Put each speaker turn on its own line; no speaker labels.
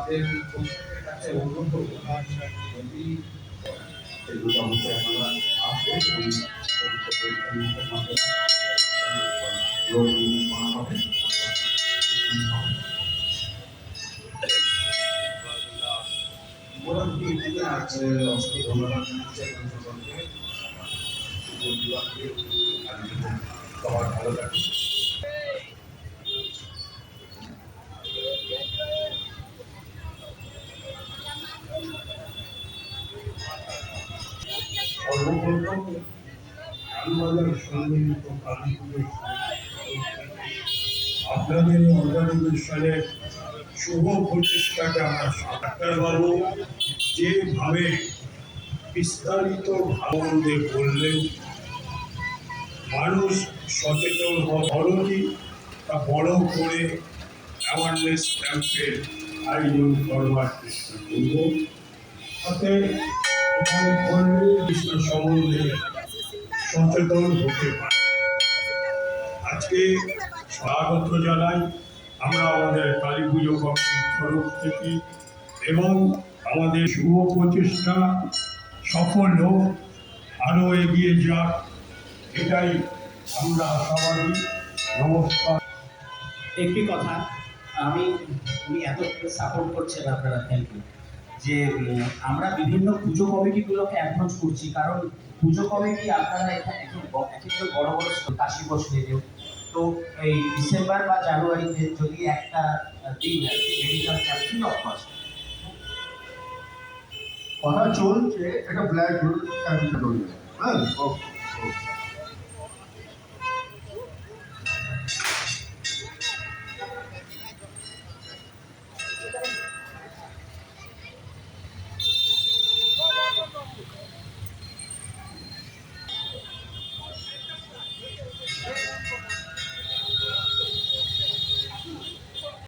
আমাদের প্রত্যেকের কাছে অনুরোধ করবো যদি এগুলো অবশ্যই আপনারা আসবেন এবং পরীক্ষা নিরীক্ষার মাধ্যমে রোগ নির্ণয় করা হবে। মোটামুটি এদিকে আছে অসংখ্য ধন্যবাদ জানাচ্ছি সকলকে বিভাগকে সবার ভালো থাকে। সর্বপ্রথম কালীবাজার সম্মিলিত কালী পুজোর আপনাদের অর্গানাইজেশনের শুভ প্রচেষ্টাকে আমরা ডাক্তারবাবু যেভাবে বিস্তারিত ভাবনদের বললেন, মানুষ সচেতন হওয়ারই তা বড় করে অ্যাওয়ারনেস ক্যাম্পের আয়োজন করবার চেষ্টা করব। তাতে এখানে করলে বিষয় সম্বন্ধে সচেতন হতে পারে। আজকে স্বাগত জানাই আমরা আমাদের কালী পুজো কমিটির তরফ থেকে, এবং আমাদের শুভ প্রচেষ্টা সফল হোক, আরও এগিয়ে যাক, এটাই আমরা সবাই। নমস্কার।
একটি কথা, আমি এত সাপোর্ট করছেন আপনারা, থ্যাংক ইউ। যে আমরা বিভিন্ন পুজো কমিটিগুলোকে অ্যাপ্রোচ করছি, কারণ পুজো কমিটি আপনারা এখানে একজন বড় বড় কাশি বসলেও তো এই ডিসেম্বর বা জানুয়ারিতে যদি একটা দিন medical camp free of cost
কথা চলছে, একটা ব্ল্যাক ক্যাম্প চলবে। হ্যাঁ,